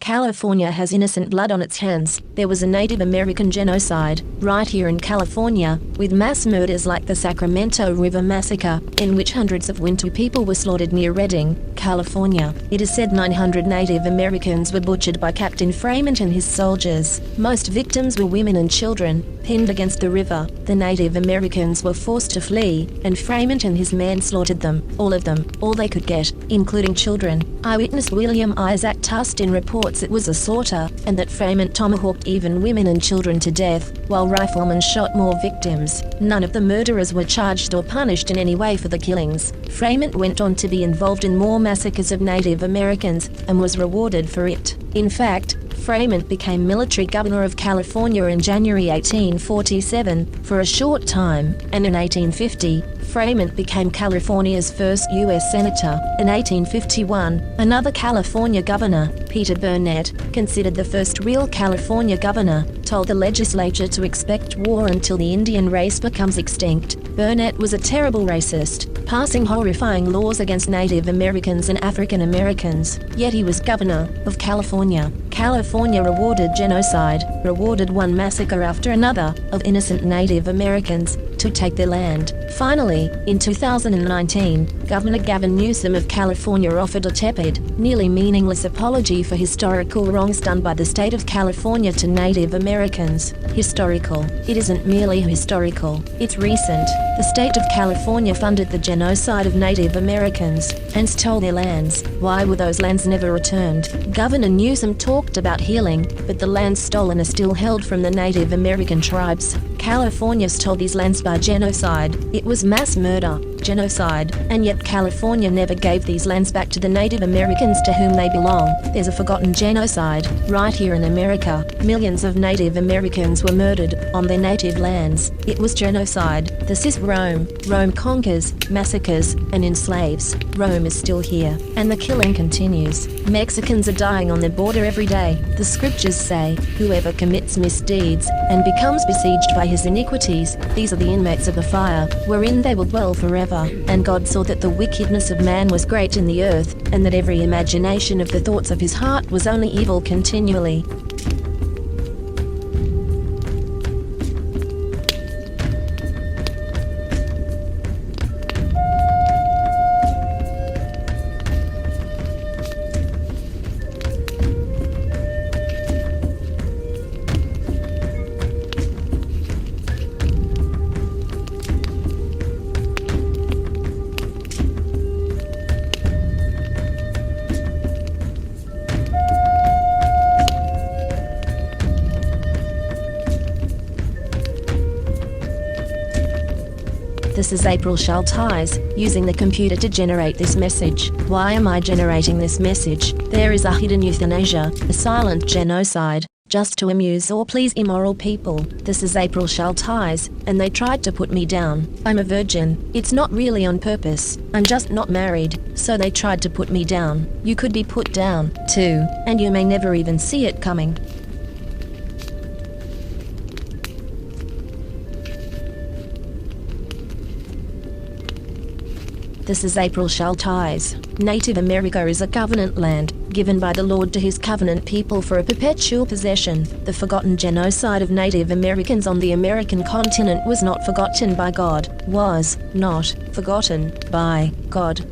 California has innocent blood on its hands. There was a Native American genocide, right here in California, with mass murders like the Sacramento River Massacre, in which hundreds of Wintu people were slaughtered near Redding, California. It is said 900 Native Americans were butchered by Captain Fremont and his soldiers. Most victims were women and children, pinned against the river. The Native Americans were forced to flee, and Fremont and his men slaughtered them, all they could get, including children. Eyewitness William Isaac Tustin reports it was a slaughter, and that Fremont tomahawked even women and children to death, while riflemen shot more victims. None of the murderers were charged or punished in any way for the killings. Fremont went on to be involved in more massacres of Native Americans, and was rewarded for it. In fact, Fremont became military governor of California in January 1847 for a short time, and in 1850, Fremont became California's first U.S. Senator. In 1851, another California governor, Peter Burnett, considered the first real California governor, told the legislature to expect war until the Indian race becomes extinct. Burnett was a terrible racist, passing horrifying laws against Native Americans and African Americans, yet he was governor of California. California rewarded genocide, rewarded one massacre after another, of innocent Native Americans, to take their land. Finally, in 2019, Governor Gavin Newsom of California offered a tepid, nearly meaningless apology for historical wrongs done by the state of California to Native Americans. Historical. It isn't merely historical, it's recent. The state of California funded the genocide of Native Americans, and stole their lands. Why were those lands never returned? Governor Newsom talked about healing, but the lands stolen are still held from the Native American tribes. California stole these lands by genocide. It was mass murder, genocide, and yet California never gave these lands back to the Native Americans to whom they belong. There's a forgotten genocide, right here in America. Millions of Native Americans were murdered, on their native lands. It was genocide. This is Rome. Rome conquers, massacres, and enslaves. Rome is still here, and the killing continues. Mexicans are dying on their border every day. The scriptures say, whoever commits misdeeds, and becomes besieged by his iniquities, these are the inmates of the fire, wherein they will dwell forever. And God saw that the wickedness of man was great in the earth, and that every imagination of the thoughts of his heart was only evil continually. This is April Schulthies, using the computer to generate this message. Why am I generating this message? There is a hidden euthanasia, a silent genocide, just to amuse or please immoral people. This is April Schulthies, and they tried to put me down. I'm a virgin. It's not really on purpose. I'm just not married, so they tried to put me down. You could be put down, too, and you may never even see it coming. This is April Schulthies. Native America is a covenant land, given by the Lord to his covenant people for a perpetual possession. The forgotten genocide of Native Americans on the American continent was not forgotten by God. Was not forgotten by God.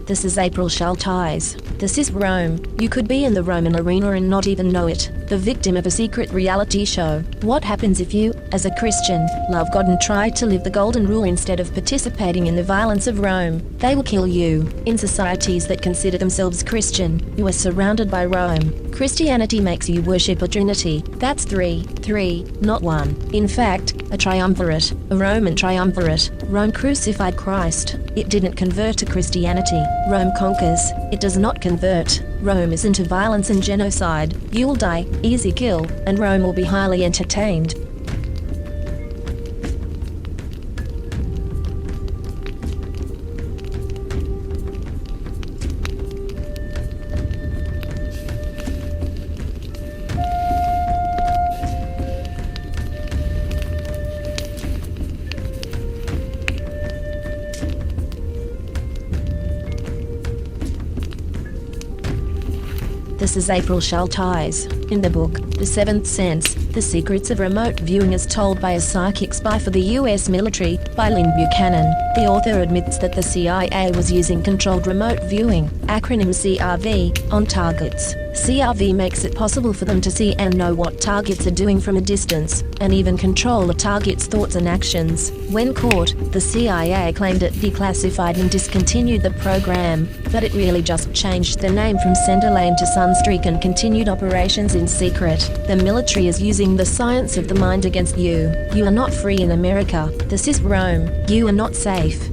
This is April Schulthies. This is Rome. You could be in the Roman arena and not even know it. The victim of a secret reality show. What happens if you, as a Christian, love God and try to live the golden rule instead of participating in the violence of Rome? They will kill you. In societies that consider themselves Christian, you are surrounded by Rome. Christianity makes you worship a trinity. That's three, not one. In fact, a triumvirate, a Roman triumvirate. Rome crucified Christ. It didn't convert to Christianity. Rome conquers. It does not convert. Rome is into violence and genocide. You'll die, easy kill, and Rome will be highly entertained. This is April Schulthies. In the book, The Seventh Sense, The Secrets of Remote Viewing as Told by a Psychic Spy for the U.S. Military, by Lynn Buchanan, the author admits that the CIA was using controlled remote viewing, acronym CRV, on targets. CRV makes it possible for them to see and know what targets are doing from a distance, and even control a target's thoughts and actions. When caught, the CIA claimed it declassified and discontinued the program, but it really just changed the name from Centerlane to Sunstreak and continued operations in secret. The military is using the science of the mind against you. You are not free in America. This is Rome. You are not safe.